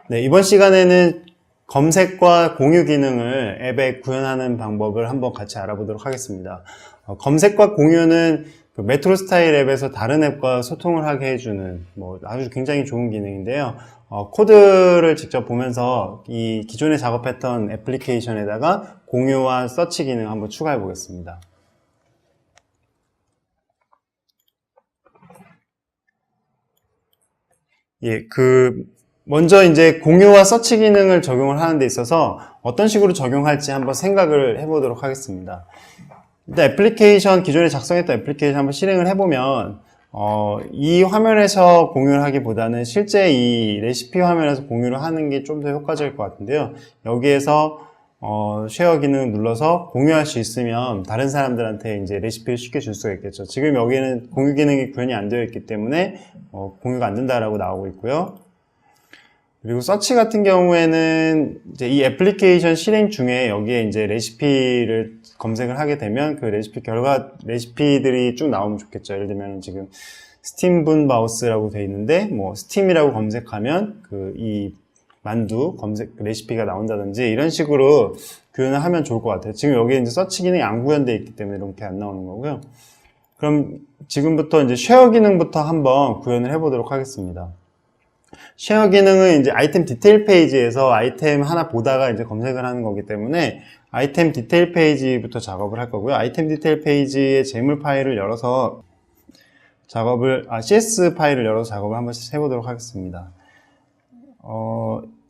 네, 이번 시간에는 검색과 공유 기능을 앱에 구현하는 방법을 한번 같이 알아보도록 하겠습니다. 검색과 공유는 그 메트로 스타일 앱에서 다른 앱과 소통을 하게 해주는 아주 굉장히 좋은 기능인데요. 코드를 직접 보면서 이 기존에 작업했던 애플리케이션에다가 공유와 서치 기능 한번 추가해 보겠습니다. 먼저 이제 공유와 서치 기능을 적용을 하는 데 있어서 어떤 식으로 적용할지 한번 생각을 해보도록 하겠습니다. 일단 애플리케이션, 기존에 작성했던 애플리케이션 한번 실행을 해보면 이 화면에서 공유를 하기보다는 실제 이 레시피 화면에서 공유를 하는 게 좀 더 효과적일 것 같은데요. 여기에서 쉐어 기능 눌러서 공유할 수 있으면 다른 사람들한테 이제 레시피를 쉽게 줄 수가 있겠죠. 지금 여기는 공유 기능이 구현이 안 되어 있기 때문에 공유가 안 된다라고 나오고 있고요. 그리고 서치 같은 경우에는 이제 이 애플리케이션 실행 중에 여기에 이제 레시피를 검색을 하게 되면 그 레시피 결과 레시피들이 쭉 나오면 좋겠죠. 예를 들면 지금 스팀분 바우스라고 되어 있는데 스팀이라고 검색하면 이 만두 검색 레시피가 나온다든지 이런 식으로 구현을 하면 좋을 것 같아요. 지금 여기에 이제 서치 기능이 안 구현되어 있기 때문에 이렇게 안 나오는 거고요. 그럼 지금부터 이제 쉐어 기능부터 한번 구현을 해보도록 하겠습니다. 쉐어 기능은 이제 아이템 디테일 페이지에서 아이템 하나 보다가 이제 검색을 하는 거기 때문에 아이템 디테일 페이지부터 작업을 할 거고요. 아이템 디테일 페이지의 제물 파일을 열어서 CS 파일을 열어서 작업을 한번 해보도록 하겠습니다.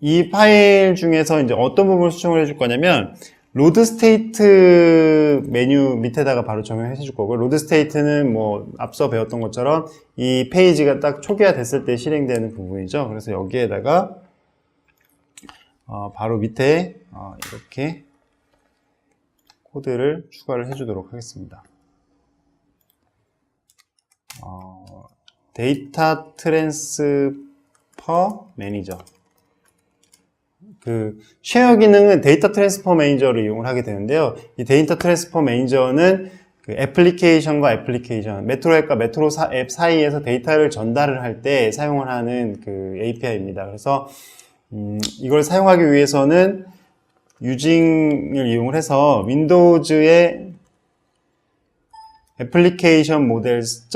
이 파일 중에서 이제 어떤 부분을 수정을 해줄 거냐면 로드 스테이트 메뉴 밑에다가 바로 적용해 줄 거고, 로드 스테이트는 앞서 배웠던 것처럼 이 페이지가 딱 초기화 됐을 때 실행되는 부분이죠. 그래서 여기에다가 바로 밑에 이렇게 코드를 추가를 해주도록 하겠습니다. 데이터 트랜스퍼 매니저. 쉐어 기능은 데이터 트랜스퍼 매니저를 이용을 하게 되는데요. 이 데이터 트랜스퍼 매니저는 애플리케이션과 애플리케이션, 메트로 앱과 메트로 앱 사이에서 데이터를 전달을 할 때 사용을 하는 API입니다. 그래서 이걸 사용하기 위해서는 유징을 이용을 해서 윈도우즈의 애플리케이션 모델스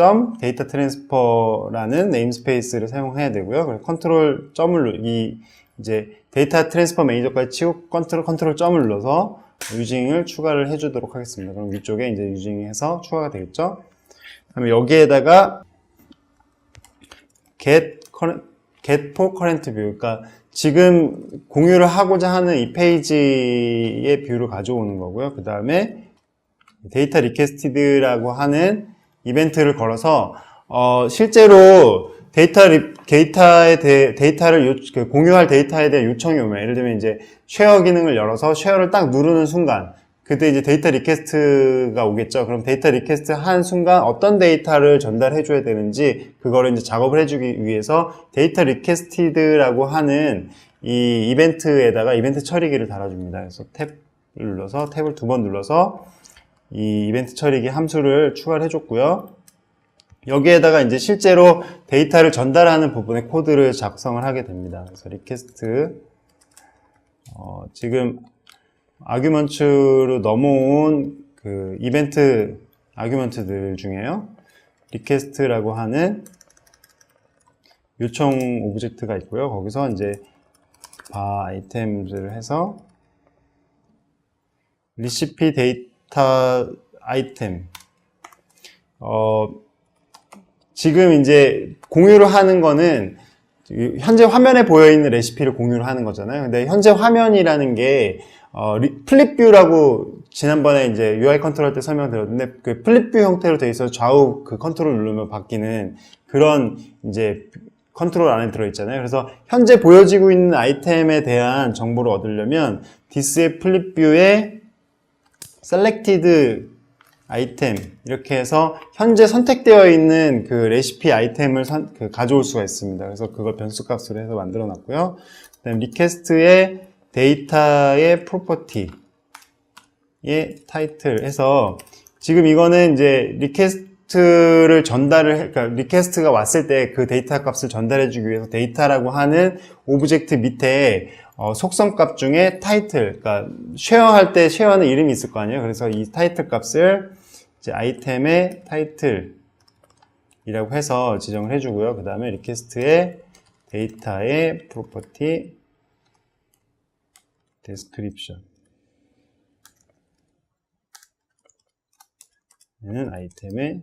데이터 트랜스퍼라는 네임스페이스를 사용해야 되고요. 그래서 컨트롤 점을 이제 데이터 트랜스퍼 매니저까지 치고 컨트롤 점을 눌러서 유징을 추가를 해주도록 하겠습니다. 그럼 위쪽에 이제 유징해서 추가가 되겠죠. 그다음에 여기에다가 get for current view, 그러니까 지금 공유를 하고자 하는 이 페이지의 뷰를 가져오는 거고요. 그 다음에 데이터 리퀘스티드라고 하는 이벤트를 걸어서 실제로 데이터를 공유할 데이터에 대한 요청이 오면, 예를 들면 이제 쉐어 기능을 열어서 쉐어를 딱 누르는 순간 그때 이제 데이터 리퀘스트가 오겠죠. 그럼 데이터 리퀘스트 한 순간 어떤 데이터를 전달해 줘야 되는지 그거를 이제 작업을 해주기 위해서 데이터 리퀘스티드라고 하는 이 이벤트에다가 이벤트 처리기를 달아줍니다. 그래서 탭을 눌러서 탭을 2번 눌러서 이 이벤트 처리기 함수를 추가를 해줬고요. 여기에다가 이제 실제로 데이터를 전달하는 부분의 코드를 작성을 하게 됩니다. 그래서 리퀘스트 지금 아규먼트로 넘어온 이벤트 아규먼트들 중에요. 리퀘스트라고 하는 요청 오브젝트가 있고요. 거기서 이제 아이템들을 해서 리시피 데이터 아이템 지금 이제 공유를 하는 거는 현재 화면에 보여있는 레시피를 공유를 하는 거잖아요. 근데 현재 화면이라는 게 플립뷰라고 지난번에 이제 UI 컨트롤 때 설명드렸는데 플립뷰 형태로 되어 있어서 좌우 컨트롤 누르면 바뀌는 그런 이제 컨트롤 안에 들어있잖아요. 그래서 현재 보여지고 있는 아이템에 대한 정보를 얻으려면 this의 플립뷰에 selected 아이템 이렇게 해서 현재 선택되어 있는 레시피 아이템을 가져올 수가 있습니다. 그래서 그걸 변수값으로 해서 만들어 놨고요. 그다음 리퀘스트의 데이터의 프로퍼티의 타이틀 해서 지금 이거는 이제 리퀘스트 리퀘스트를 그러니까 리퀘스트가 왔을 때 그 데이터 값을 전달해주기 위해서 데이터라고 하는 오브젝트 밑에 속성 값 중에 타이틀, 그러니까 쉐어할 때 쉐어하는 이름이 있을 거 아니에요. 그래서 이 타이틀 값을 이제 아이템의 타이틀이라고 해서 지정을 해주고요. 그 다음에 리퀘스트의 데이터의 프로퍼티 description 얘는 아이템의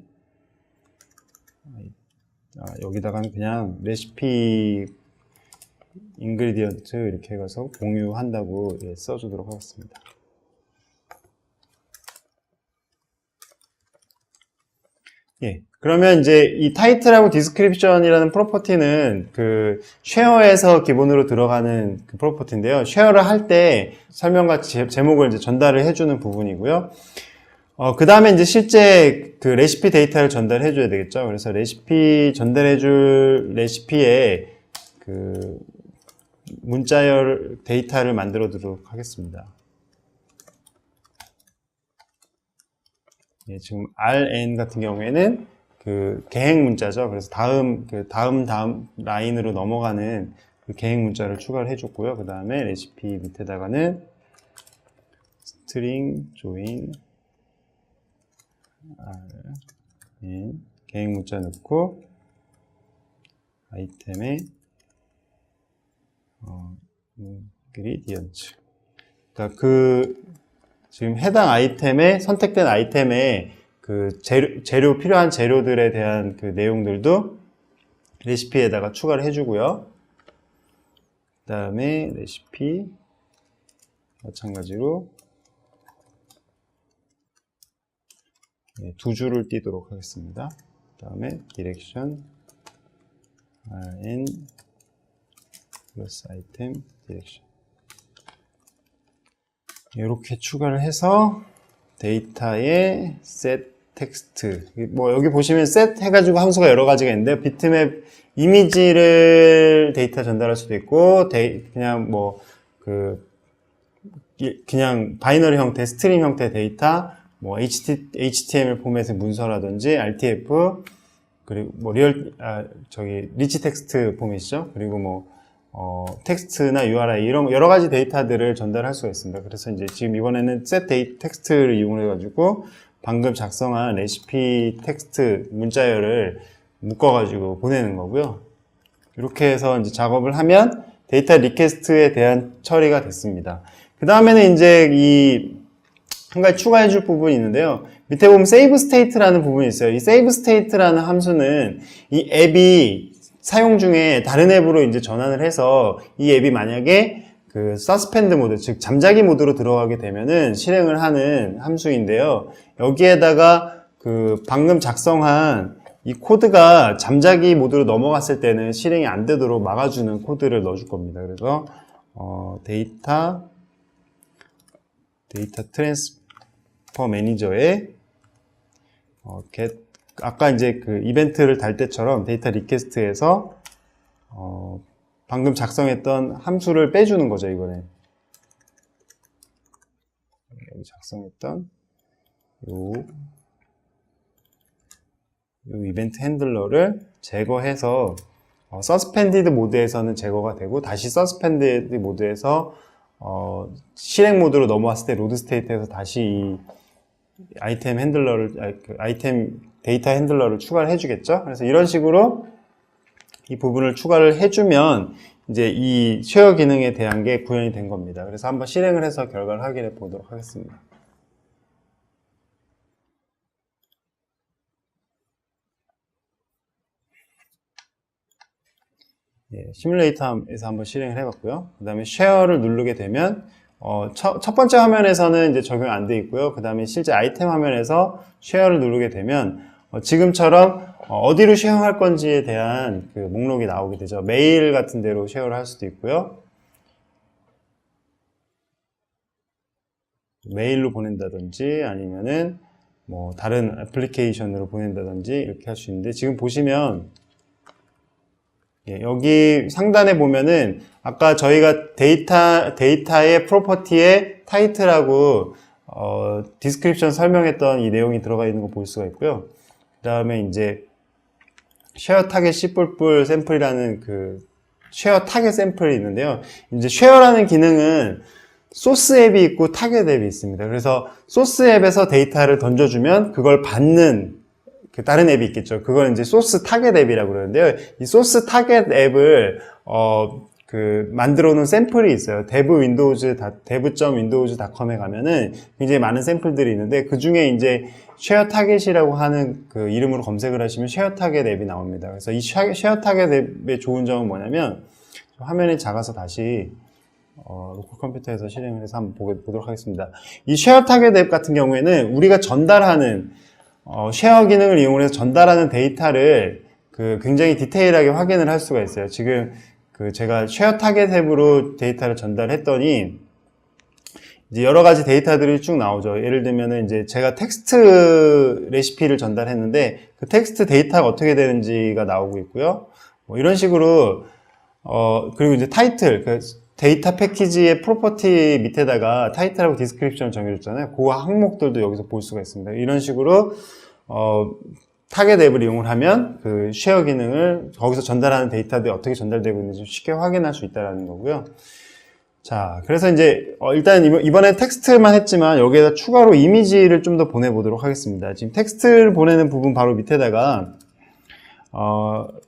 여기다가는 그냥 레시피 인그리디언트 이렇게 해서 공유한다고 써주도록 하겠습니다. 예. 그러면 이제 이 타이틀하고 디스크립션이라는 프로퍼티는 그 쉐어에서 기본으로 들어가는 그 프로퍼티인데요. 쉐어를 할 때 설명과 제목을 이제 전달을 해주는 부분이고요. 그 다음에 이제 실제 그 레시피 데이터를 전달해 줘야 되겠죠. 그래서 레시피 전달해 줄 레시피에 그 문자열 데이터를 만들어 두도록 하겠습니다. 예, 지금 RN 같은 경우에는 그 계획 문자죠. 그래서 다음 라인으로 넘어가는 그 계획 문자를 추가를 해줬고요. 그 다음에 레시피 밑에다가는 string join RN 계획 문자 넣고 아이템에 ingredients. 그러니까 지금 해당 아이템에 선택된 아이템에 그 필요한 재료들에 대한 그 내용들도 레시피에다가 추가를 해주고요. 그 다음에 레시피 마찬가지로 두 줄을 띄도록 하겠습니다. 그 다음에 디렉션 rn 플러스 아이템 디렉션 이렇게 추가를 해서 데이터에 set 텍스트 뭐 여기 보시면 set 해가지고 함수가 여러 가지가 있는데 비트맵 이미지를 데이터 전달할 수도 있고 그냥 뭐 그냥 바이너리 형태 스트링 형태 데이터 뭐 HTML 포맷의 문서라든지 RTF 그리고 뭐 리치 텍스트 포맷이죠. 그리고 뭐 텍스트나 URI 이런 여러 가지 데이터들을 전달할 수가 있습니다. 그래서 이제 지금 이번에는 set 텍스트를 이용해 가지고 방금 작성한 레시피 텍스트 문자열을 묶어 가지고 보내는 거고요. 이렇게 해서 이제 작업을 하면 데이터 리퀘스트에 대한 처리가 됐습니다. 그 다음에는 이제 한 가지 추가해 줄 부분이 있는데요. 밑에 보면 save state라는 부분이 있어요. 이 save state라는 함수는 이 앱이 사용 중에 다른 앱으로 이제 전환을 해서 이 앱이 만약에 그 suspend 모드, 즉 잠자기 모드로 들어가게 되면은 실행을 하는 함수인데요. 여기에다가 그 방금 작성한 이 코드가 잠자기 모드로 넘어갔을 때는 실행이 안 되도록 막아주는 코드를 넣어줄 겁니다. 그래서 데이터 트랜스퍼 매니저에 get 아까 이제 그 이벤트를 달 때처럼 데이터 리퀘스트에서 방금 작성했던 함수를 빼주는 거죠, 이번에. 여기 작성했던 요 이벤트 핸들러를 제거해서 서스펜디드 모드에서는 제거가 되고 다시 서스펜디드 모드에서 실행 모드로 넘어왔을 때 로드 스테이트에서 다시 이 아이템 데이터 핸들러를 추가를 해주겠죠. 그래서 이런 식으로 이 부분을 추가를 해주면 이제 이 쉐어 기능에 대한 게 구현이 된 겁니다. 그래서 한번 실행을 해서 결과를 확인해 보도록 하겠습니다. 시뮬레이터에서 한번 실행을 해봤고요. 그 다음에 쉐어를 누르게 되면 첫 번째 화면에서는 이제 적용 안 돼 있고요. 그 다음에 실제 아이템 화면에서 쉐어를 누르게 되면 지금처럼 어디로 쉐어할 건지에 대한 그 목록이 나오게 되죠. 메일 같은 데로 쉐어를 할 수도 있고요. 메일로 보낸다든지 아니면은 뭐 다른 애플리케이션으로 보낸다든지 이렇게 할 수 있는데 지금 보시면 여기 상단에 보면은 아까 저희가 데이터의 프로퍼티의 타이틀하고 디스크립션 설명했던 이 내용이 들어가 있는 거 볼 수가 있고요. 그 다음에 이제 쉐어 타겟 C++ 샘플이라는 그 쉐어 타겟 샘플이 있는데요. 이제 쉐어라는 기능은 소스 앱이 있고 타겟 앱이 있습니다. 그래서 소스 앱에서 데이터를 던져주면 그걸 받는 그 다른 앱이 있겠죠. 그걸 이제 소스 타겟 앱이라고 그러는데요. 이 소스 타겟 앱을 만들어 놓은 샘플이 있어요. dev.windows.com에 가면은 굉장히 많은 샘플들이 있는데 그 중에 이제 쉐어 타겟이라고 하는 그 이름으로 검색을 하시면 쉐어 타겟 앱이 나옵니다. 그래서 이 쉐어 타겟 앱의 좋은 점은 뭐냐면 화면이 작아서 다시 로컬 컴퓨터에서 실행을 해서 한번 보도록 하겠습니다. 이 쉐어 타겟 앱 같은 경우에는 우리가 전달하는 쉐어 기능을 이용해서 전달하는 데이터를 굉장히 디테일하게 확인을 할 수가 있어요. 지금 제가 쉐어 타겟 앱으로 데이터를 전달했더니 이제 여러 가지 데이터들이 쭉 나오죠. 예를 들면은 이제 제가 텍스트 레시피를 전달했는데 그 텍스트 데이터가 어떻게 되는지가 나오고 있고요. 뭐 이런 식으로 그리고 이제 타이틀, 데이터 패키지의 프로퍼티 밑에다가 타이틀하고 디스크립션을 정해줬잖아요. 그 항목들도 여기서 볼 수가 있습니다. 이런 식으로 타겟 앱을 이용을 하면 그 쉐어 기능을 거기서 전달하는 데이터들이 어떻게 전달되고 있는지 쉽게 확인할 수 있다는 거고요. 자, 그래서 이제 일단 이번에 텍스트만 했지만 여기에다 추가로 이미지를 좀 더 보내보도록 하겠습니다. 지금 텍스트를 보내는 부분 바로 밑에다가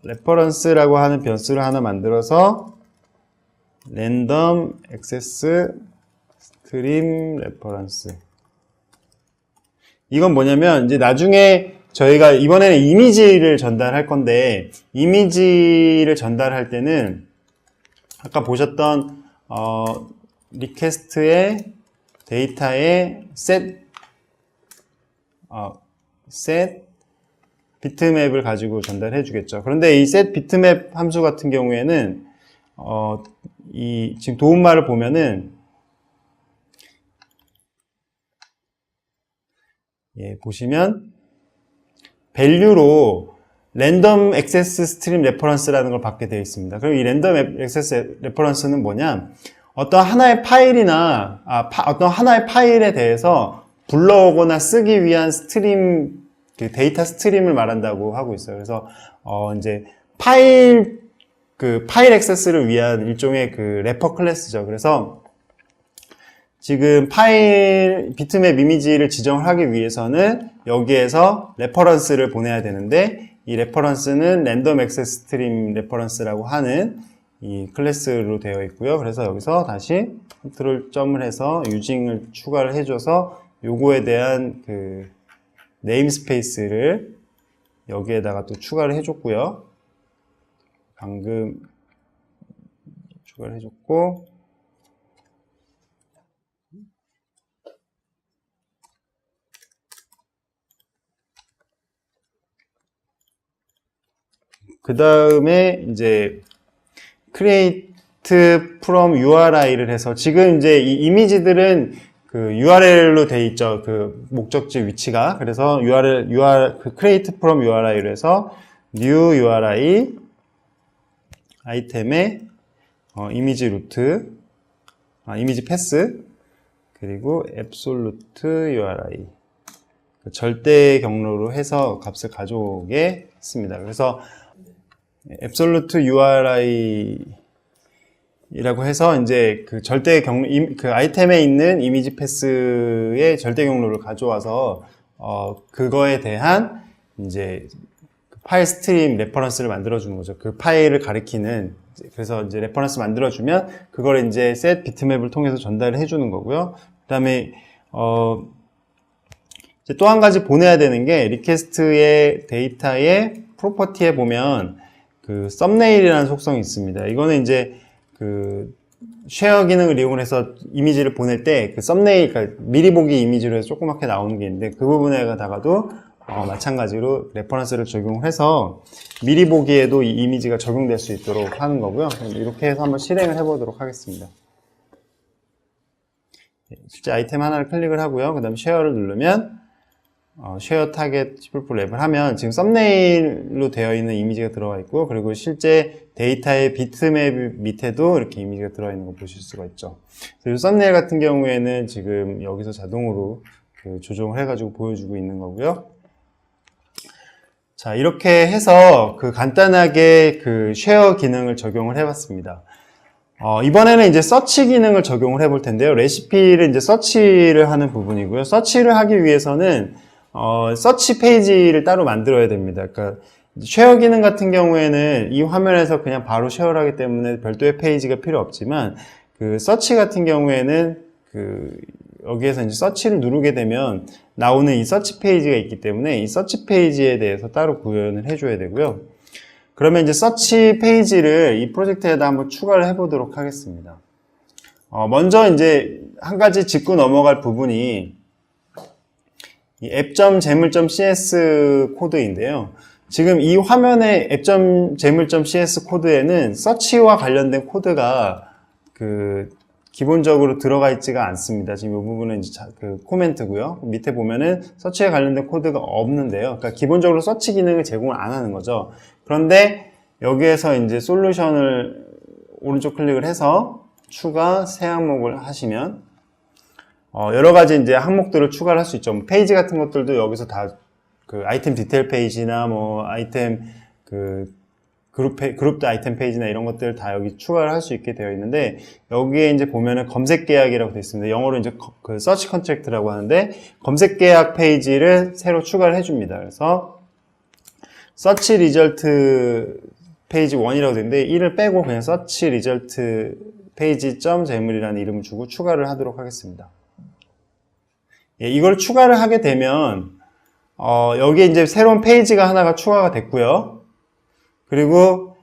레퍼런스라고 하는 변수를 하나 만들어서 랜덤 액세스 스트림 레퍼런스. 이건 뭐냐면 이제 나중에 저희가 이번에는 이미지를 전달할 건데 이미지를 전달할 때는 아까 보셨던 리퀘스트의 데이터의 set 비트맵을 가지고 전달해 주겠죠. 그런데 이 set 비트맵 함수 같은 경우에는 지금 도움말을 보면은 보시면 value로 랜덤 액세스 스트림 레퍼런스라는 걸 받게 되어 있습니다. 그럼 이 랜덤 액세스 레퍼런스는 뭐냐? 어떤 하나의 파일이나 어떤 하나의 파일에 대해서 불러오거나 쓰기 위한 스트림 데이터 스트림을 말한다고 하고 있어요. 그래서 이제 파일 액세스를 위한 일종의 래퍼 클래스죠. 그래서 지금 파일 비트맵 이미지를 지정을 하기 위해서는 여기에서 레퍼런스를 보내야 되는데 이 레퍼런스는 랜덤 액세스 스트림 레퍼런스라고 하는 이 클래스로 되어 있고요. 그래서 여기서 다시 컨트롤 점을 해서 유징을 추가를 해줘서 요거에 대한 네임스페이스를 여기에다가 또 추가를 해줬고요. 방금 추가를 해줬고 그 다음에 이제 create from URI를 해서 지금 이제 이 이미지들은 URL로 돼 있죠. 목적지 위치가. 그래서 create from URI로 해서 new URI 아이템의 이미지 루트, 이미지 패스, 그리고 absolute URI 절대 경로로 해서 값을 가져오게 했습니다. 그래서 absolute URI 이라고 해서 이제 절대 경로, 아이템에 있는 이미지 패스의 절대 경로를 가져와서 그거에 대한 이제 파일 스트림 레퍼런스를 만들어 주는 거죠. 그 파일을 가리키는. 그래서 이제 레퍼런스 만들어 주면 그걸 이제 set 비트맵을 통해서 전달을 해 주는 거고요. 그다음에 이제 또 한 가지 보내야 되는 게 리퀘스트의 데이터의 프로퍼티에 보면 썸네일이라는 속성이 있습니다. 이거는 이제 쉐어 기능을 이용해서 이미지를 보낼 때 썸네일, 그러니까 미리 보기 이미지로 해서 조그맣게 나오는 게 있는데 그 부분에다가도 마찬가지로 레퍼런스를 적용을 해서 미리 보기에도 이 이미지가 적용될 수 있도록 하는 거고요. 이렇게 해서 한번 실행을 해보도록 하겠습니다. 실제 아이템 하나를 클릭을 하고요. 그 다음에 쉐어를 누르면 쉐어 타겟 C++ 랩을 하면 지금 썸네일로 되어 있는 이미지가 들어가 있고 그리고 실제 데이터의 비트맵 밑에도 이렇게 이미지가 들어가 있는 거 보실 수가 있죠. 그리고 썸네일 같은 경우에는 지금 여기서 자동으로 조정을 해가지고 보여주고 있는 거고요. 자, 이렇게 해서 간단하게 쉐어 기능을 적용을 해봤습니다. 이번에는 이제 서치 기능을 적용을 해볼 텐데요. 레시피를 이제 서치를 하는 부분이고요. 서치를 하기 위해서는, 서치 페이지를 따로 만들어야 됩니다. 그러니까, 쉐어 기능 같은 경우에는 이 화면에서 그냥 바로 쉐어를 하기 때문에 별도의 페이지가 필요 없지만, 서치 같은 경우에는, 여기에서 이제 서치를 누르게 되면 나오는 이 서치 페이지가 있기 때문에 이 서치 페이지에 대해서 따로 구현을 해줘야 되고요. 그러면 이제 서치 페이지를 이 프로젝트에다 한번 추가를 해보도록 하겠습니다. 먼저 이제 한 가지 짚고 넘어갈 부분이 이 app.재물.cs 코드인데요. 지금 이 화면의 app.재물.cs 코드에는 서치와 관련된 코드가 기본적으로 들어가 있지가 않습니다. 지금 이 부분은 이제 코멘트고요. 밑에 보면은 서치에 관련된 코드가 없는데요. 그러니까 기본적으로 서치 기능을 제공을 안 하는 거죠. 그런데 여기에서 이제 솔루션을 오른쪽 클릭을 해서 추가 새 항목을 하시면 여러 가지 이제 항목들을 추가를 할 수 있죠. 페이지 같은 것들도 여기서 다 아이템 디테일 페이지나 뭐 아이템 그룹 아이템 페이지나 이런 것들 다 여기 추가를 할 수 있게 되어 있는데, 여기에 이제 보면은 검색 계약이라고 되어 있습니다. 영어로 이제 서치 컨트랙트라고 하는데, 검색 계약 페이지를 새로 추가를 해줍니다. 그래서 서치 리절트 페이지 1이라고 되어 있는데 1을 빼고 그냥 서치 리절트 페이지 재물이라는 이름을 주고 추가를 하도록 하겠습니다. 예, 이걸 추가를 하게 되면 여기에 이제 새로운 페이지가 하나가 추가가 됐고요. 그리고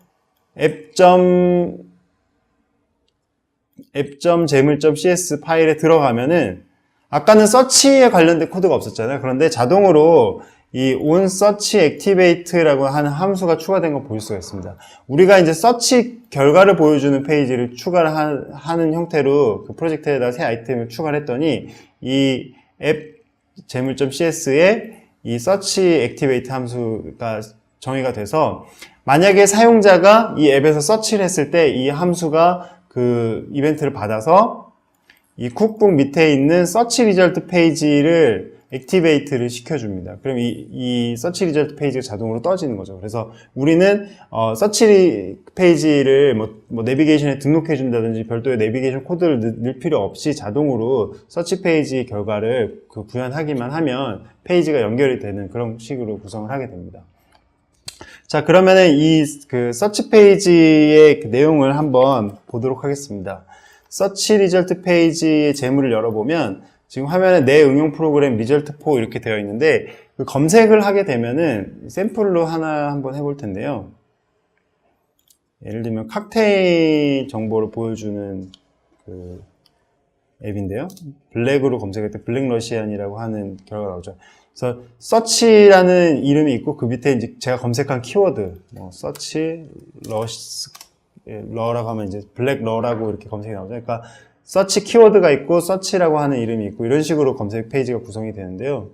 app.재물.cs 파일에 들어가면은 아까는 서치에 관련된 코드가 없었잖아요. 그런데 자동으로 이 onSearchActivate라고 하는 함수가 추가된 걸 볼 수가 있습니다. 우리가 이제 서치 결과를 보여주는 페이지를 추가를 하는 형태로 프로젝트에다 새 아이템을 추가를 했더니 이 app.재물.cs에 이 searchActivate 함수가 정의가 돼서 만약에 사용자가 이 앱에서 서치를 했을 때 이 함수가 이벤트를 받아서 이 쿡북 밑에 있는 서치 리절트 페이지를 액티베이트를 시켜줍니다. 그럼 이 서치 리절트 페이지가 자동으로 떠지는 거죠. 그래서 우리는 서치 페이지를 뭐 내비게이션에 등록해 준다든지 별도의 내비게이션 코드를 넣을 필요 없이 자동으로 서치 페이지 결과를 구현하기만 하면 페이지가 연결이 되는 그런 식으로 구성을 하게 됩니다. 자, 그러면은 이 서치 페이지의 내용을 한번 보도록 하겠습니다. 서치 리절트 페이지의 제물을 열어보면 지금 화면에 내 응용 프로그램 리절트4 이렇게 되어 있는데 검색을 하게 되면은 샘플로 하나 한번 해볼 텐데요. 예를 들면 칵테일 정보를 보여주는 앱인데요. 블랙으로 검색할 때 블랙 러시안이라고 하는 결과가 나오죠. 그래서 서치라는 이름이 있고 그 밑에 이제 제가 검색한 키워드 서치 러라고 하면 이제 블랙 러라고 이렇게 검색이 나오죠. 그러니까 서치 키워드가 있고 서치라고 하는 이름이 있고 이런 식으로 검색 페이지가 구성이 되는데요.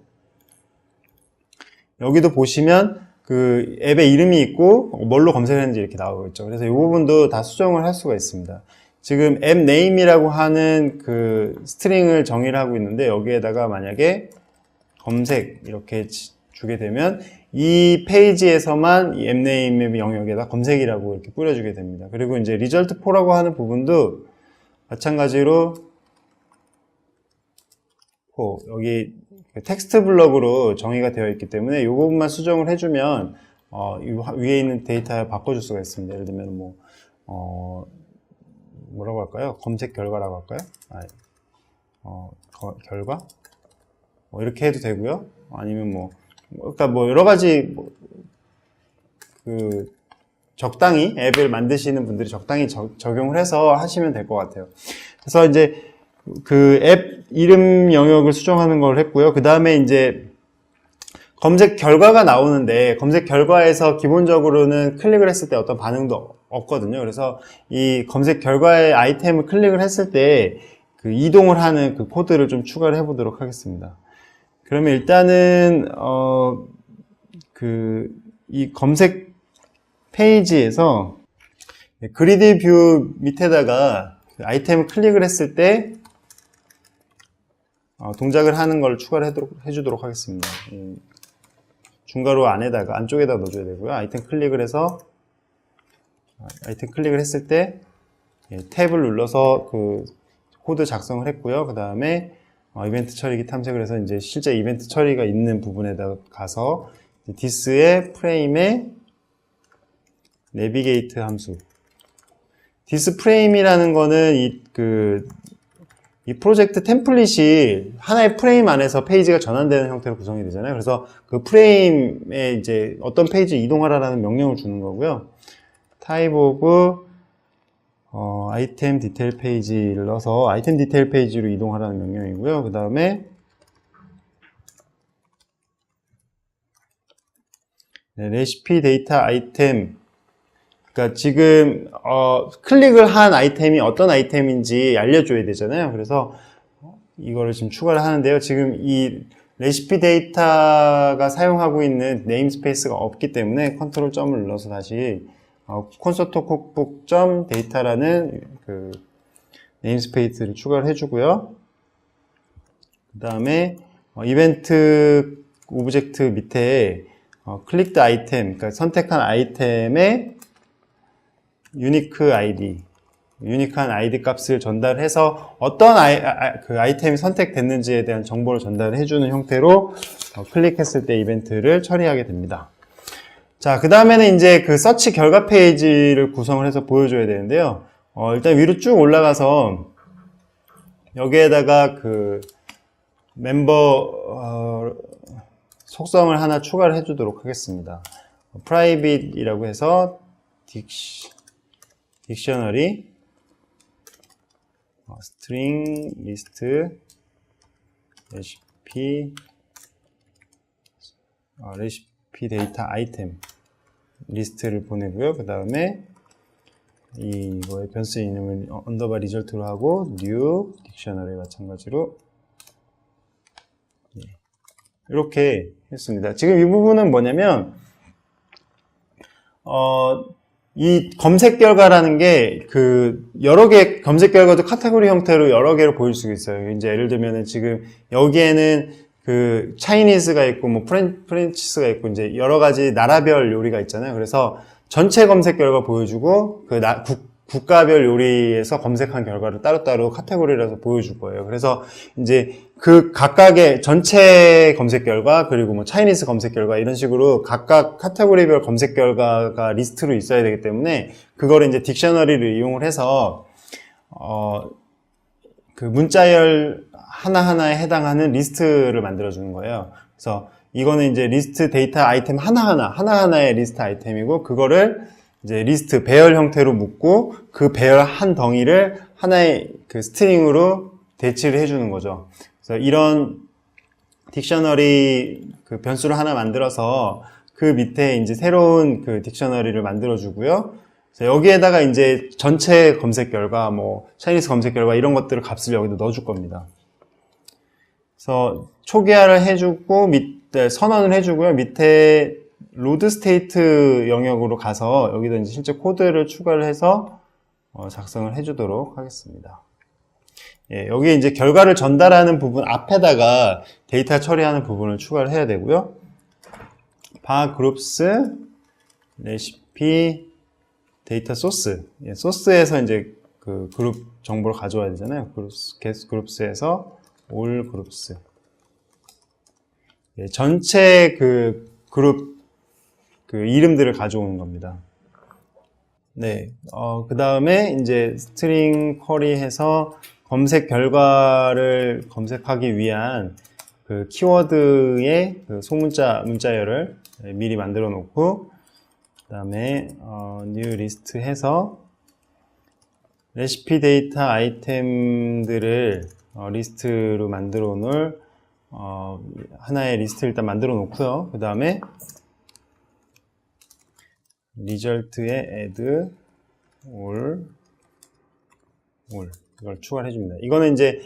여기도 보시면 앱의 이름이 있고 뭘로 검색했는지 이렇게 나오고 있죠. 그래서 이 부분도 다 수정을 할 수가 있습니다. 지금 앱 네임이라고 하는 스트링을 정의를 하고 있는데 여기에다가 만약에 검색 이렇게 주게 되면 이 페이지에서만 이 앱네임의 영역에다 검색이라고 이렇게 뿌려주게 됩니다. 그리고 이제 result4라고 하는 부분도 마찬가지로 여기 텍스트 블럭으로 정의가 되어 있기 때문에 이 부분만 수정을 해주면 위에 있는 데이터에 바꿔줄 수가 있습니다. 예를 들면 뭐라고 할까요? 검색 결과라고 할까요? 결과? 이렇게 해도 되고요. 아니면 그러니까 여러 가지 적당히 앱을 만드시는 분들이 적당히 적용을 해서 하시면 될 것 같아요. 그래서 이제 앱 이름 영역을 수정하는 걸 했고요. 그 다음에 이제 검색 결과가 나오는데 검색 결과에서 기본적으로는 클릭을 했을 때 어떤 반응도 없거든요. 그래서 이 검색 결과의 아이템을 클릭을 했을 때 이동을 하는 코드를 좀 추가를 해보도록 하겠습니다. 그러면 일단은 이 검색 페이지에서 그리드 뷰 밑에다가 아이템을 클릭을 했을 때 동작을 하는 걸 추가를 해주도록 하겠습니다. 중괄호 안에다가, 안쪽에다 넣어줘야 되고요. 아이템 클릭을 해서, 아이템 클릭을 했을 때, 탭을 눌러서 그 코드 작성을 했고요. 그 다음에 이벤트 처리기 탐색을 해서 이제 실제 이벤트 처리가 있는 부분에다 가서 this의 프레임에 내비게이트 함수. this 프레임이라는 거는 이 프로젝트 템플릿이 하나의 프레임 안에서 페이지가 전환되는 형태로 구성이 되잖아요. 그래서 그 프레임에 이제 어떤 페이지 이동하라라는 명령을 주는 거고요. type of 아이템 디테일 페이지를 넣어서 아이템 디테일 페이지로 이동하라는 명령이고요. 그 다음에 레시피 데이터 아이템, 그러니까 지금 클릭을 한 아이템이 어떤 아이템인지 알려줘야 되잖아요. 그래서 이거를 지금 추가를 하는데요. 지금 이 레시피 데이터가 사용하고 있는 네임스페이스가 없기 때문에 컨트롤 점을 눌러서 다시 콘서트 콕북 점 데이터라는 그 네임스페이스를 추가를 해주고요. 그 다음에 이벤트 오브젝트 밑에 클릭드 아이템, 그러니까 선택한 아이템의 유니크 아이디, 유니크한 아이디 값을 전달해서 어떤 그 아이템이 선택됐는지에 대한 정보를 전달해주는 형태로 클릭했을 때 이벤트를 처리하게 됩니다. 자, 그 다음에는 이제 그 서치 결과 페이지를 구성을 해서 보여줘야 되는데요. 일단 위로 쭉 올라가서 여기에다가 그 멤버 속성을 하나 추가를 해주도록 하겠습니다. private이라고 해서 딕셔너리 string list 레시피 데이터 아이템 리스트를 보내고요. 그 다음에 이거의 변수 이름을 언더바 리절트로 하고 new 딕셔너리 마찬가지로 이렇게 했습니다. 지금 이 부분은 뭐냐면 이 검색 결과라는 게 그 여러 개 검색 결과도 카테고리 형태로 여러 개로 보일 수 있어요. 이제 예를 들면은 지금 여기에는 그 차이니즈가 있고 뭐 프렌치스가 있고 이제 여러 가지 나라별 요리가 있잖아요. 그래서 전체 검색 결과 보여주고 그 국가별 요리에서 검색한 결과를 따로따로 카테고리라서 보여줄 거예요. 그래서 이제 그 각각의 전체 검색 결과 그리고 뭐 차이니즈 검색 결과 이런 식으로 각각 카테고리별 검색 결과가 리스트로 있어야 되기 때문에 그거를 이제 딕셔너리를 이용을 해서 그 문자열 하나하나에 해당하는 리스트를 만들어주는 거예요. 그래서 이거는 이제 리스트 데이터 아이템 하나하나의 리스트 아이템이고 그거를 이제 리스트 배열 형태로 묶고 그 배열 한 덩이를 하나의 그 스트링으로 대치를 해주는 거죠. 그래서 이런 딕셔너리 그 변수를 하나 만들어서 그 밑에 이제 새로운 그 딕셔너리를 만들어주고요. 그래서 여기에다가 이제 전체 검색 결과, 뭐 차이니스 검색 결과 이런 것들을 값을 여기다 넣어줄 겁니다. 그래서 초기화를 해주고 밑에 선언을 해주고요. 밑에 로드 스테이트 영역으로 가서 여기다 이제 실제 코드를 추가를 해서 작성을 해주도록 하겠습니다. 예, 여기 이제 결과를 전달하는 부분 앞에다가 데이터 처리하는 부분을 추가를 해야 되고요. 바 그룹스 레시피 데이터 소스, 예, 소스에서 이제 그 그룹 정보를 가져와야 되잖아요. 그룹스에서 all 그룹스, 예, 전체 그 그룹 그 이름들을 가져오는 겁니다. 네, 그 다음에 이제 스트링 쿼리해서 검색 결과를 검색하기 위한 그 키워드의 그 문자열을 미리 만들어 놓고, 그 다음에 new list 해서 레시피 데이터 아이템들을 리스트로 만들어 놓을 하나의 리스트를 일단 만들어 놓고요. 그 다음에 리절트에 add all 이걸 추가를 해줍니다. 이거는 이제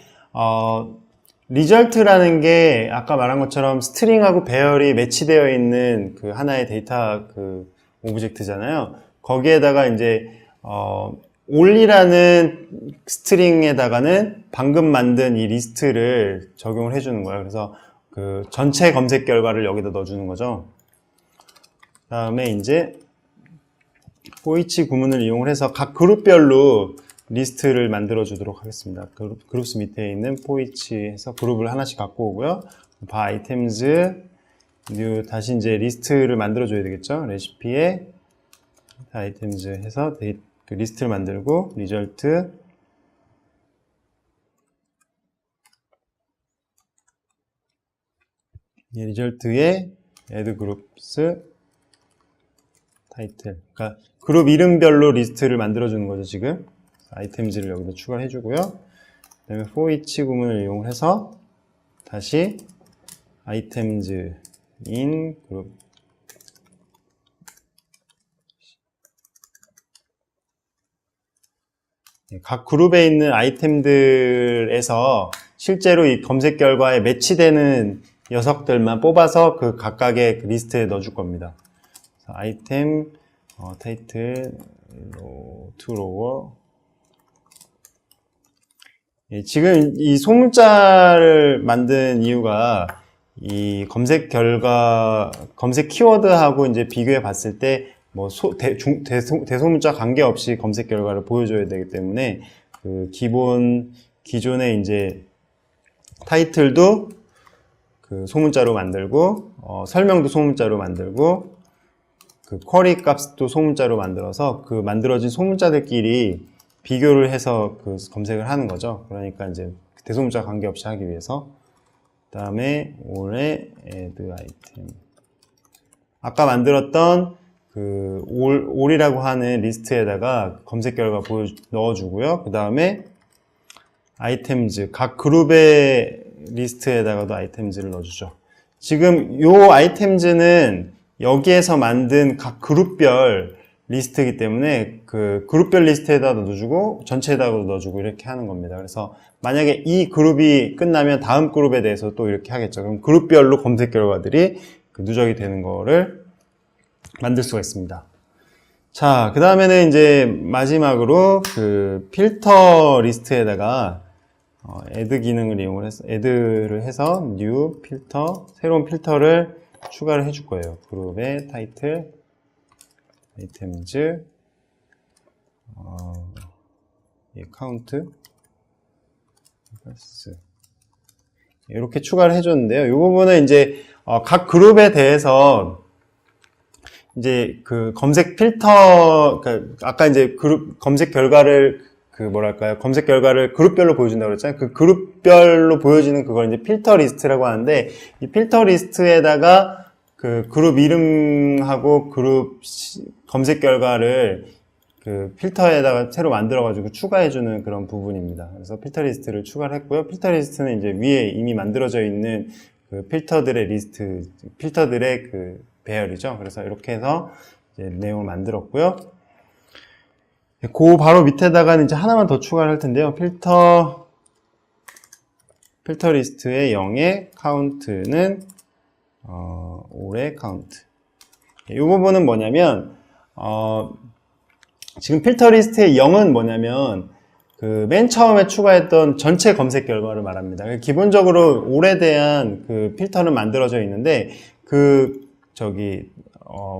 리절트라는 게 아까 말한 것처럼 스트링하고 배열이 매치되어 있는 그 하나의 데이터 그 오브젝트잖아요. 거기에다가 이제 all이라는 스트링에다가는 방금 만든 이 리스트를 적용을 해주는 거예요. 그래서 그 전체 검색 결과를 여기다 넣어주는 거죠. 다음에 이제 for 구문을 이용을 해서 각 그룹별로 리스트를 만들어 주도록 하겠습니다. 그룹스 밑에 있는 for 해서 그룹을 하나씩 갖고 오고요. by items new 다시 이제 리스트를 만들어 줘야 되겠죠. 레시피에 items 해서 그 리스트를 만들고 result 리절트에 add groups 타이틀. 그러니까 그룹 이름별로 리스트를 만들어 주는 거죠, 지금. 아이템즈를 여기다 추가를 해 주고요. 그다음에 for each 구문을 이용해서 다시 items in group 각 그룹에 있는 아이템들에서 실제로 이 검색 결과에 매치되는 녀석들만 뽑아서 그 각각의 그 리스트에 넣어줄 겁니다. 아이템, 타이틀, 투로워. 지금 이 소문자를 만든 이유가 이 검색 결과, 검색 키워드하고 이제 비교해 봤을 때 뭐 대소문자 관계없이 검색 결과를 보여줘야 되기 때문에 그 기존의 이제 타이틀도 그 소문자로 만들고 설명도 소문자로 만들고 그 쿼리 값도 소문자로 만들어서 그 만들어진 소문자들끼리 비교를 해서 그 검색을 하는 거죠. 그러니까 이제 대소문자 관계없이 하기 위해서. 그다음에 올해 add item. 아까 만들었던 그 올이라고 하는 리스트에다가 검색 결과 넣어주고요. 그 다음에 items 각 그룹의 리스트에다가도 items를 넣어주죠. 지금 요 items는 여기에서 만든 각 그룹별 리스트이기 때문에 그 그룹별 리스트에다 넣어주고 전체에다가 넣어주고 이렇게 하는 겁니다. 그래서 만약에 이 그룹이 끝나면 다음 그룹에 대해서 또 이렇게 하겠죠. 그럼 그룹별로 검색 결과들이 그 누적이 되는 거를 만들 수가 있습니다. 자, 그 다음에는 이제 마지막으로 그 필터 리스트에다가 add 기능을 이용을 해서 add를 해서 new 필터 새로운 필터를 추가를 해줄 거예요. 그룹의 타이틀 items count 이렇게 추가를 해줬는데요. 이 부분은 이제 각 그룹에 대해서 이제 그 검색 필터, 아까 이제 그룹 검색 결과를 검색 결과를 그룹별로 보여준다고 그랬잖아요. 그 그룹별로 보여지는 그걸 이제 필터 리스트라고 하는데, 이 필터 리스트에다가 그 그룹 이름하고 그룹 검색 결과를 그 필터에다가 새로 만들어가지고 추가해주는 그런 부분입니다. 그래서 필터 리스트를 추가를 했고요. 필터 리스트는 이제 위에 이미 만들어져 있는 그 필터들의 리스트, 필터들의 그 배열이죠. 그래서 이렇게 해서 이제 내용을 만들었고요. 그 바로 밑에다가는 이제 하나만 더 추가를 할 텐데요. 필터 리스트의 0의 카운트는 올해 카운트. 이 부분은 뭐냐면 지금 필터 리스트의 0은 뭐냐면 그 맨 처음에 추가했던 전체 검색 결과를 말합니다. 기본적으로 올에 대한 그 필터는 만들어져 있는데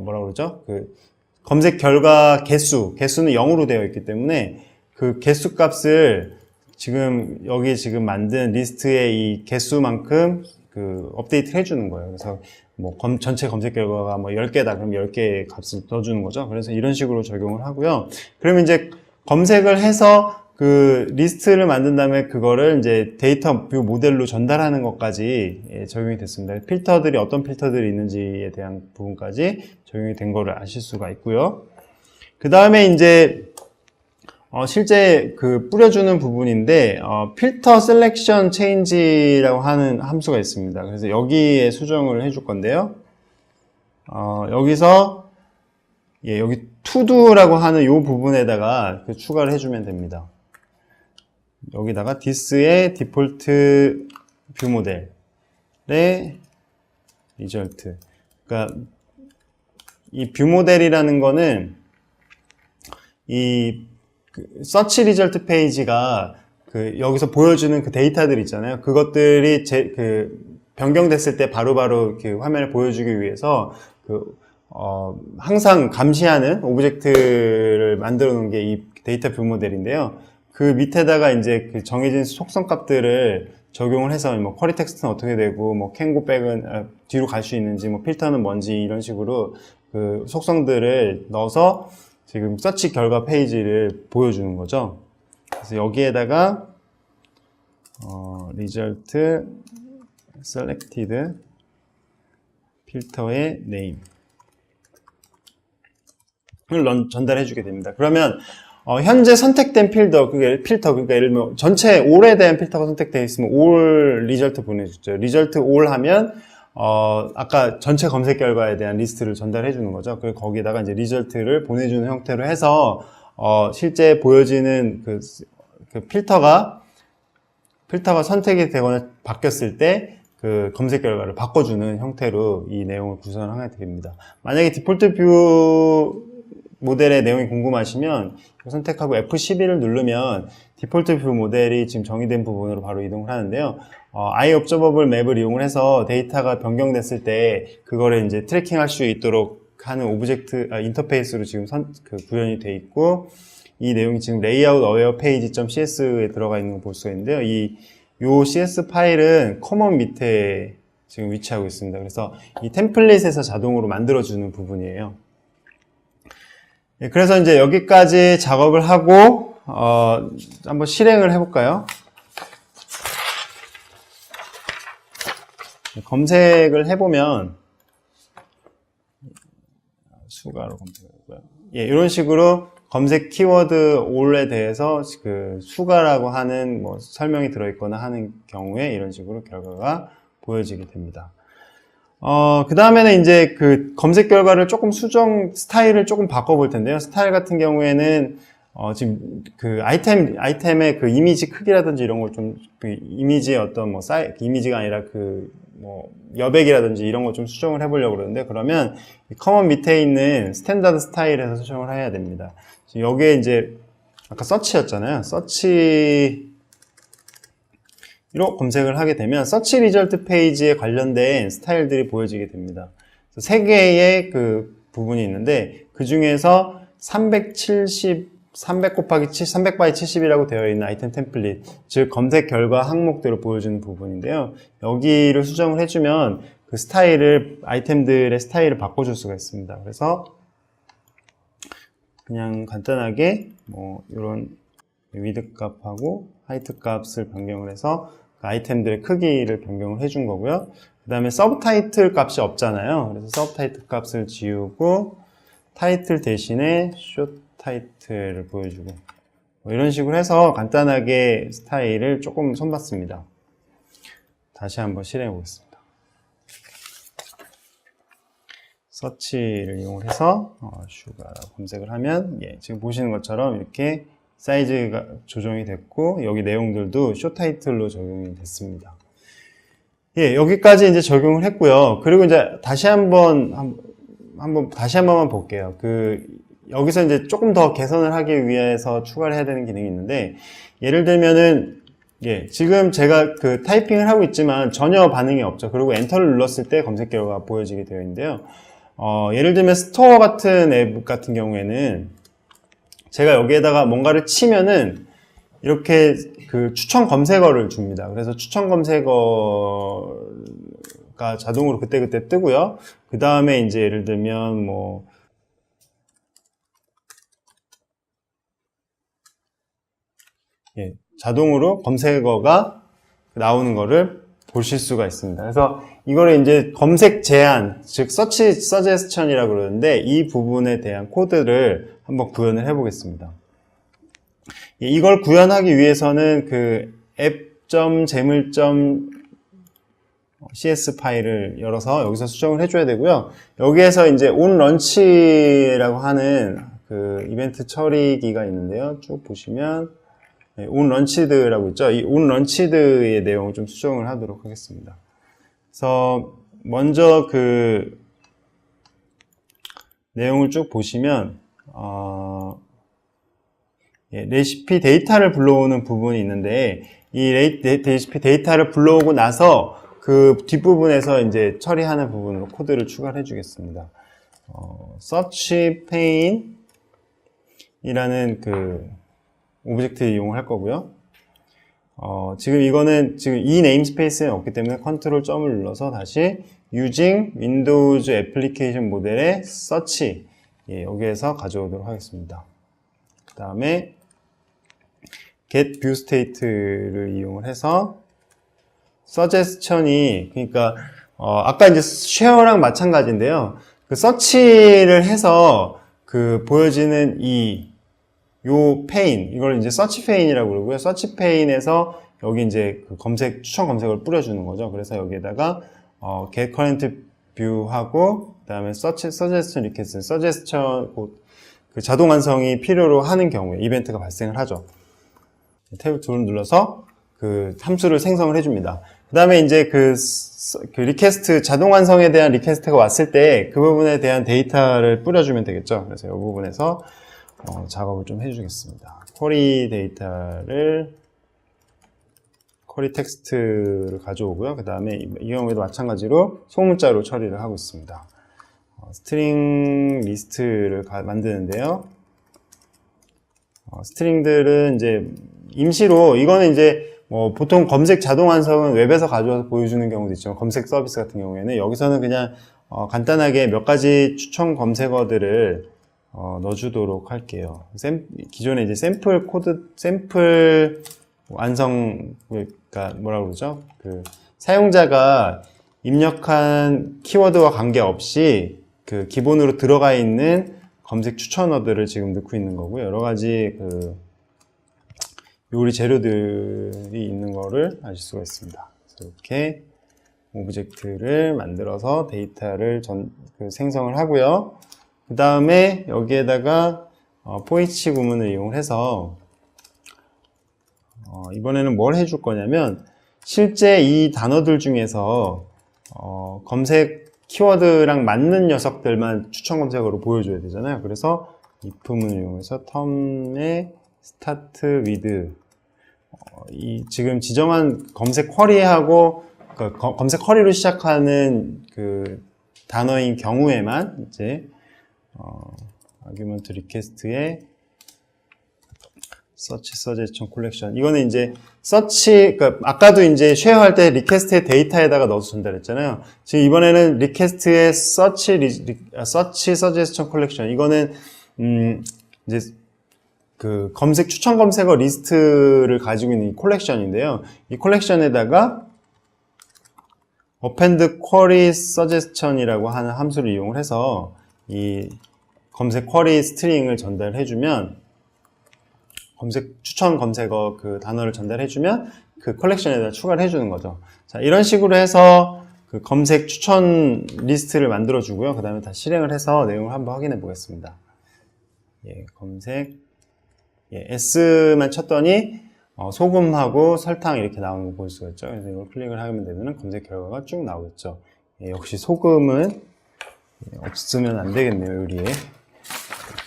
뭐라고 그러죠? 그 검색 결과 개수는 0으로 되어 있기 때문에 그 개수 값을 여기 지금 만든 리스트의 이 개수만큼 그 업데이트를 해주는 거예요. 그래서 뭐 전체 검색 결과가 뭐 10개다. 그럼 10개의 값을 넣어주는 거죠. 그래서 이런 식으로 적용을 하고요. 그러면 이제 검색을 해서 그 리스트를 만든 다음에 그거를 이제 데이터 뷰 모델로 전달하는 것까지 적용이 됐습니다. 필터들이 어떤 필터들이 있는지에 대한 부분까지 적용이 된 거를 아실 수가 있고요. 그 다음에 이제 실제 그 뿌려주는 부분인데 필터 셀렉션 체인지라고 하는 함수가 있습니다. 그래서 여기에 수정을 해줄 건데요. 여기서 여기 to도라고 하는 이 부분에다가 추가를 해주면 됩니다. 여기다가 this의 디폴트 뷰 모델의 result. 그러니까 이 뷰 모델이라는 거는 이 서치 리절트 페이지가 여기서 보여주는 그 데이터들 있잖아요. 그것들이 변경됐을 때 바로바로 화면을 보여주기 위해서 항상 감시하는 오브젝트를 만들어 놓은 게 이 데이터 뷰 모델인데요. 그 밑에다가 이제 그 정해진 속성 값들을 적용을 해서 뭐 쿼리 텍스트는 어떻게 되고 뭐 캔고 백은 뒤로 갈 수 있는지 뭐 필터는 뭔지 이런 식으로 그 속성들을 넣어서 지금 서치 결과 페이지를 보여주는 거죠. 그래서 여기에다가 result selected 필터의 name 을 전달해 주게 됩니다. 그러면 현재 선택된 그러니까 예를 들면 전체 all에 대한 필터가 선택되어 있으면 all result 보내주죠. result all 하면 아까 전체 검색 결과에 대한 리스트를 전달해 주는 거죠. 그리고 거기다가 이제 result를 보내주는 형태로 해서 실제 보여지는 그 필터가 선택이 되거나 바뀌었을 때 그 검색 결과를 바꿔주는 형태로 이 내용을 구성하게 됩니다. 만약에 디폴트 뷰 모델의 내용이 궁금하시면 선택하고 F11을 누르면 디폴트 뷰 모델이 지금 정의된 부분으로 바로 이동을 하는데요. iObservable 맵을 이용을 해서 데이터가 변경됐을 때 그거를 이제 트래킹할 수 있도록 하는 오브젝트 인터페이스로 지금 구현이 되어 있고, 이 내용이 지금 layout aware page.cs에 들어가 있는 걸 볼 수가 있는데요. 요 CS 파일은 커먼 밑에 지금 위치하고 있습니다. 그래서 이 템플릿에서 자동으로 만들어주는 부분이에요. 그래서 이제 여기까지 작업을 하고 한번 실행을 해볼까요? 검색을 해보면 수가로 검색해보고요. 이런 식으로 검색 키워드 all에 대해서 그 수가라고 하는 뭐 설명이 들어있거나 하는 경우에 이런 식으로 결과가 보여지게 됩니다. 그 다음에는 이제 그 검색 결과를 조금 스타일을 조금 바꿔볼 텐데요. 스타일 같은 경우에는, 지금 그 아이템의 그 이미지 크기라든지 이런 걸 좀, 그 이미지의 어떤 뭐 이미지가 아니라 여백이라든지 이런 거 좀 수정을 해보려고 그러는데, 그러면 커먼 밑에 있는 스탠다드 스타일에서 수정을 해야 됩니다. 여기에 이제, 아까 서치였잖아요. 서치로 검색을 하게 되면 서치 리절트 페이지에 관련된 스타일들이 보여지게 됩니다. 그래서 3개의 그 부분이 있는데 그 중에서 300 곱하기 300 x 70이라고 되어 있는 아이템 템플릿, 즉 검색 결과 항목들을 보여주는 부분인데요. 여기를 수정을 해주면 그 아이템들의 스타일을 바꿔줄 수가 있습니다. 그래서 그냥 간단하게 뭐 이런 위드 값하고 하이트 값을 변경을 해서 그 아이템들의 크기를 변경을 해준 거고요. 그 다음에 서브 타이틀 값이 없잖아요. 그래서 서브 타이틀 값을 지우고 타이틀 대신에 숏 타이틀을 보여주고 뭐 이런 식으로 해서 간단하게 스타일을 조금 손봤습니다. 다시 한번 실행해 보겠습니다. 서치를 이용해서 슈가라고 검색을 하면 지금 보시는 것처럼 이렇게 사이즈가 조정이 됐고 여기 내용들도 쇼 타이틀로 적용이 됐습니다. 여기까지 이제 적용을 했고요. 그리고 이제 다시 한번만 볼게요. 여기서 이제 조금 더 개선을 하기 위해서 추가를 해야 되는 기능이 있는데, 예를 들면은 지금 제가 그 타이핑을 하고 있지만 전혀 반응이 없죠. 그리고 엔터를 눌렀을 때 검색 결과가 보여지게 되어 있는데요. 예를 들면 스토어 같은 앱 같은 경우에는 제가 여기에다가 뭔가를 치면은 이렇게 그 추천 검색어를 줍니다. 그래서 추천 검색어가 자동으로 그때그때 뜨고요. 그 다음에 이제 예를 들면 뭐 자동으로 검색어가 나오는 거를 보실 수가 있습니다. 그래서 이거를 이제 검색 제한, 즉 서치 서제스천이라고 그러는데 이 부분에 대한 코드를 한번 구현을 해 보겠습니다. 이걸 구현하기 위해서는 그 app.재물.cs 파일을 열어서 여기서 수정을 해줘야 되고요. 여기에서 이제 onLaunch라고 하는 그 이벤트 처리기가 있는데요. 쭉 보시면 onLaunced라고 있죠. 이 onLaunced의 내용을 좀 수정을 하도록 하겠습니다. 그래서 먼저 그 내용을 쭉 보시면 레시피 데이터를 불러오는 부분이 있는데 이 레시피 데이터를 불러오고 나서 그 뒷부분에서 이제 처리하는 부분으로 코드를 추가를 해주겠습니다. search pane 이라는 그 오브젝트를 이용할 거고요. 지금 이거는 지금 이 네임스페이스에 없기 때문에 컨트롤 점을 눌러서 다시 using 윈도우즈 애플리케이션 모델의 search 여기에서 가져오도록 하겠습니다. 그 다음에 get view state를 이용을 해서 suggestion이 그러니까 아까 이제 share랑 마찬가지인데요. 그 search를 해서 그 보여지는 요 페인, 이걸 이제 서치 페인이라고 그러고요. 서치 페인에서 여기 이제 그 추천 검색어를 뿌려주는 거죠. 그래서 여기에다가, get current view 하고, 그 다음에 suggestion request, suggestion, 그 자동 완성이 필요로 하는 경우에 이벤트가 발생을 하죠. 탭 2를 눌러서 그 함수를 생성을 해줍니다. 그 다음에 이제 그 리퀘스트, 자동 완성에 대한 리퀘스트가 왔을 때 그 부분에 대한 데이터를 뿌려주면 되겠죠. 그래서 이 부분에서 작업을 좀 해주겠습니다. 쿼리 텍스트를 가져오고요. 그 다음에 이 경우에도 마찬가지로 소문자로 처리를 하고 있습니다. 스트링 리스트를 만드는데요. 스트링들은 이제 임시로, 이거는 이제 보통 검색 자동 완성은 웹에서 가져와서 보여주는 경우도 있지만 검색 서비스 같은 경우에는 여기서는 그냥 간단하게 몇 가지 추천 검색어들을 넣어주도록 할게요. 기존에 이제 샘플 완성, 그러니까 뭐라고 그러죠? 그 사용자가 입력한 키워드와 관계없이 그 기본으로 들어가 있는 검색 추천어들을 지금 넣고 있는 거고요. 여러 가지 그 요리 재료들이 있는 거를 아실 수가 있습니다. 그래서 이렇게 오브젝트를 만들어서 데이터를 생성을 하고요. 그 다음에 여기에다가 for 구문을 이용해서 이번에는 뭘 해줄 거냐면 실제 이 단어들 중에서 검색 키워드랑 맞는 녀석들만 추천 검색어로 보여줘야 되잖아요. 그래서 if문을 이용해서 term에 start with 지금 지정한 검색 쿼리하고 검색 쿼리로 시작하는 그 단어인 경우에만 이제 argument request에 search suggestion collection 이거는 이제 search 그러니까 아까도 이제 쉐어할 때 리퀘스트의 데이터에다가 넣어서 전달했잖아요. 지금 이번에는 리퀘스트의 search suggestion collection 이거는 이제 그 추천 검색어 리스트를 가지고 있는 이 콜렉션인데요. 이 콜렉션에다가 append query suggestion이라고 하는 함수를 이용을 해서 이 검색 쿼리 스트링을 전달해주면 추천 검색어 그 단어를 전달해주면 그 컬렉션에다 추가를 해주는 거죠. 자, 이런 식으로 해서 그 검색 추천 리스트를 만들어주고요. 그 다음에 다 실행을 해서 내용을 한번 확인해 보겠습니다. 검색 S만 쳤더니 소금하고 설탕 이렇게 나오는 거 볼 수가 있죠. 그래서 이걸 클릭을 하면 되면 검색 결과가 쭉 나오겠죠. 역시 소금은 없으면 안 되겠네요, 요리에.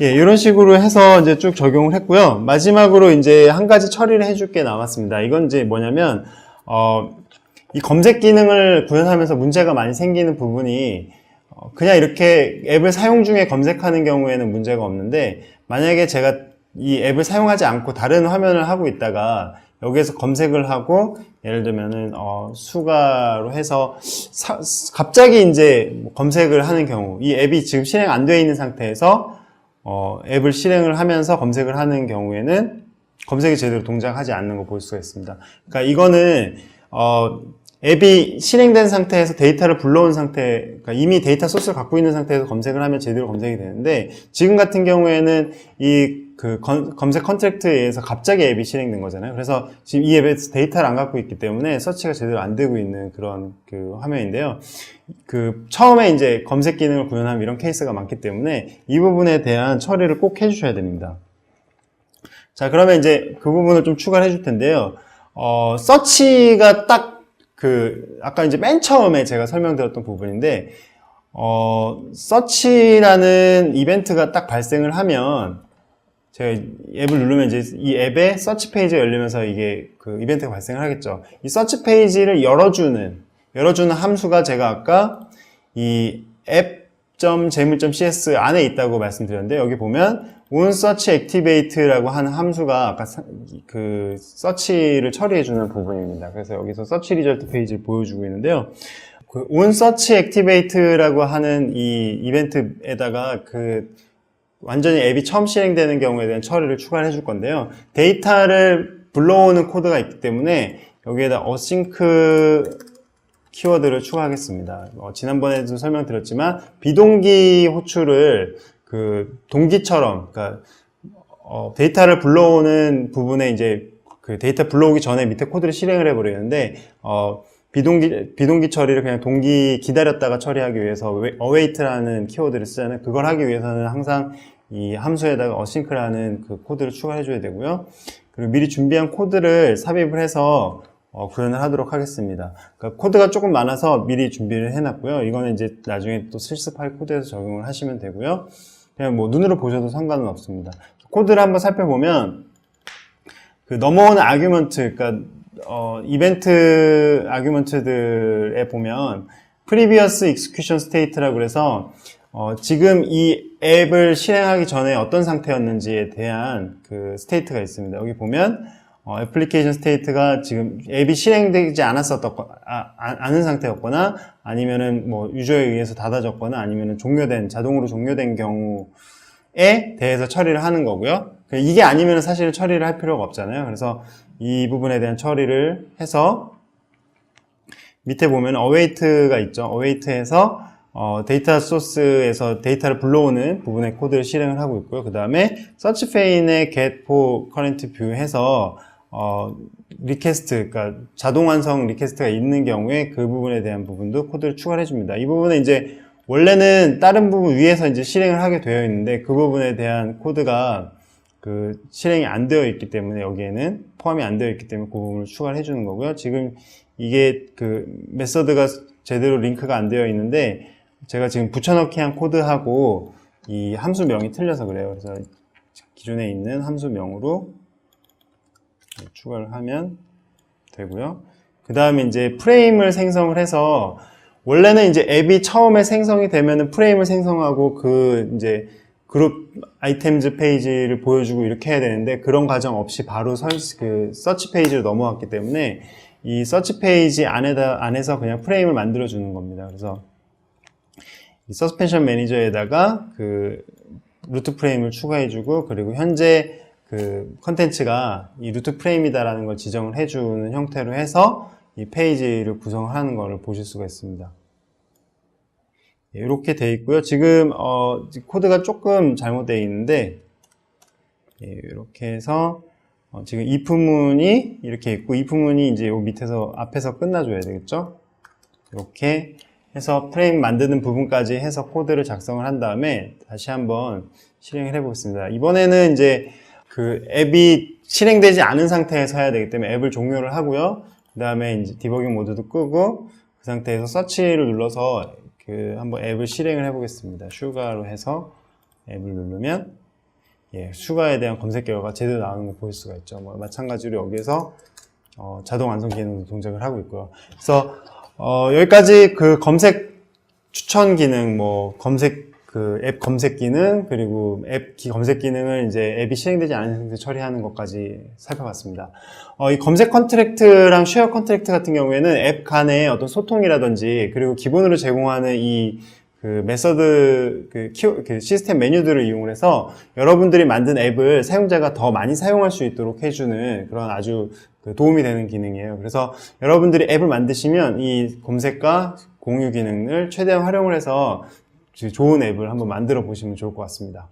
이런 식으로 해서 이제 쭉 적용을 했고요. 마지막으로 이제 한 가지 처리를 해줄 게 남았습니다. 이건 이제 뭐냐면, 이 검색 기능을 구현하면서 문제가 많이 생기는 부분이, 그냥 이렇게 앱을 사용 중에 검색하는 경우에는 문제가 없는데, 만약에 제가 이 앱을 사용하지 않고 다른 화면을 하고 있다가, 여기에서 검색을 하고, 예를 들면은, 수가로 해서, 갑자기 이제 검색을 하는 경우, 이 앱이 지금 실행 안 되어 있는 상태에서, 앱을 실행을 하면서 검색을 하는 경우에는 검색이 제대로 동작하지 않는 거 볼 수가 있습니다. 그러니까 이거는 앱이 실행된 상태에서 데이터를 불러온 상태, 그러니까 이미 데이터 소스를 갖고 있는 상태에서 검색을 하면 제대로 검색이 되는데 지금 같은 경우에는 이 그 검색 컨트랙트에 의해서 갑자기 앱이 실행된 거잖아요. 그래서 지금 이 앱에서 데이터를 안 갖고 있기 때문에 서치가 제대로 안 되고 있는 그런 그 화면인데요. 그 처음에 이제 검색 기능을 구현하면 이런 케이스가 많기 때문에 이 부분에 대한 처리를 꼭 해주셔야 됩니다. 자, 그러면 이제 그 부분을 좀 추가를 해줄 텐데요. 서치가 딱 아까 이제 맨 처음에 제가 설명드렸던 부분인데, 서치라는 이벤트가 딱 발생을 하면, 제가 앱을 누르면 이제 이 앱에 서치 페이지가 열리면서 이게 그 이벤트가 발생을 하겠죠. 이 서치 페이지를 열어주는 함수가 제가 아까 이 앱 app.재물.cs 안에 있다고 말씀드렸는데, 여기 보면 onSearchActivate라고 하는 함수가 아까 그 서치를 처리해주는 부분입니다. 그래서 여기서 서치 리절트 페이지를 보여주고 있는데요. 그 onSearchActivate라고 하는 이 이벤트에다가 그 완전히 앱이 처음 실행되는 경우에 대한 처리를 추가를 해줄 건데요. 데이터를 불러오는 코드가 있기 때문에 여기에다 async 키워드를 추가하겠습니다. 지난번에도 설명드렸지만 비동기 호출을 그 동기처럼, 그러니까 데이터를 불러오는 부분에 이제 그 데이터 불러오기 전에 밑에 코드를 실행을 해버리는데 비동기 처리를 그냥 동기 기다렸다가 처리하기 위해서 await라는 키워드를 쓰잖아요. 그걸 하기 위해서는 항상 이 함수에다가 async라는 그 코드를 추가해 줘야 되고요. 그리고 미리 준비한 코드를 삽입을 해서 구현을 하도록 하겠습니다. 그러니까 코드가 조금 많아서 미리 준비를 해놨고요. 이거는 이제 나중에 또 실습할 코드에서 적용을 하시면 되고요. 그냥 뭐 눈으로 보셔도 상관은 없습니다. 코드를 한번 살펴보면 그 넘어오는 아규먼트, 그러니까 이벤트 아규먼트들에 보면 previous execution state라고 그래서 지금 이 앱을 실행하기 전에 어떤 상태였는지에 대한 그 스테이트가 있습니다. 여기 보면 애플리케이션 스테이트가 지금 앱이 실행되지 않은 상태였거나 아니면은 뭐 유저에 의해서 닫아졌거나 아니면은 자동으로 종료된 경우에 대해서 처리를 하는 거고요. 이게 아니면 사실 처리를 할 필요가 없잖아요. 그래서 이 부분에 대한 처리를 해서 밑에 보면 await가 있죠. await에서 데이터 소스에서 데이터를 불러오는 부분의 코드를 실행을 하고 있고요. 그 다음에 search fain에 get for current view 해서 리퀘스트, 그러니까 자동 완성 리퀘스트가 있는 경우에 그 부분에 대한 부분도 코드를 추가를 해줍니다. 이 부분은 이제 원래는 다른 부분 위에서 이제 실행을 하게 되어 있는데 그 부분에 대한 코드가 그 실행이 안 되어 있기 때문에 여기에는 포함이 안 되어 있기 때문에 그 부분을 추가를 해주는 거고요. 지금 이게 그 메서드가 제대로 링크가 안 되어 있는데 제가 지금 붙여넣기 한 코드하고 이 함수명이 틀려서 그래요. 그래서 기존에 있는 함수명으로 추가를 하면 되고요. 그 다음에 이제 프레임을 생성을 해서 원래는 이제 앱이 처음에 생성이 되면은 프레임을 생성하고 그 이제 그룹 아이템즈 페이지를 보여주고 이렇게 해야 되는데 그런 과정 없이 바로 그 서치 페이지로 넘어왔기 때문에 이 서치 페이지 안에서 그냥 프레임을 만들어 주는 겁니다. 그래서 이 서스펜션 매니저에다가 그 루트 프레임을 추가해 주고 그리고 현재 그 컨텐츠가 이 루트 프레임이다라는 걸 지정을 해주는 형태로 해서 이 페이지를 구성하는 것을 보실 수가 있습니다. 이렇게 되어 있고요. 지금 코드가 조금 잘못되어 있는데 이렇게 해서 지금 if문이 이렇게 있고 if문이 이제 요 밑에서 앞에서 끝나줘야 되겠죠. 이렇게 해서 프레임 만드는 부분까지 해서 코드를 작성을 한 다음에 다시 한번 실행을 해 보겠습니다. 이번에는 이제 그 앱이 실행되지 않은 상태에서 해야 되기 때문에 앱을 종료를 하고요. 그 다음에 이제 디버깅 모드도 끄고 그 상태에서 서치를 눌러서 그 한번 앱을 실행을 해 보겠습니다. 슈가로 해서 앱을 누르면 슈가에 대한 검색 결과가 제대로 나오는 거 보실 수가 있죠. 뭐 마찬가지로 여기에서 자동 완성 기능도 동작을 하고 있고요. 그래서 여기까지 그 검색 추천 기능, 뭐 검색 그 앱 검색 기능 그리고 앱 검색 기능을 이제 앱이 실행되지 않은 상태 처리하는 것까지 살펴봤습니다. 이 검색 컨트랙트랑 쉐어 컨트랙트 같은 경우에는 앱 간의 어떤 소통이라든지 그리고 기본으로 제공하는 이 그 메서드 그 시스템 메뉴들을 이용을 해서 여러분들이 만든 앱을 사용자가 더 많이 사용할 수 있도록 해주는 그런 아주 도움이 되는 기능이에요. 그래서 여러분들이 앱을 만드시면 이 검색과 공유 기능을 최대한 활용을 해서 좋은 앱을 한번 만들어 보시면 좋을 것 같습니다.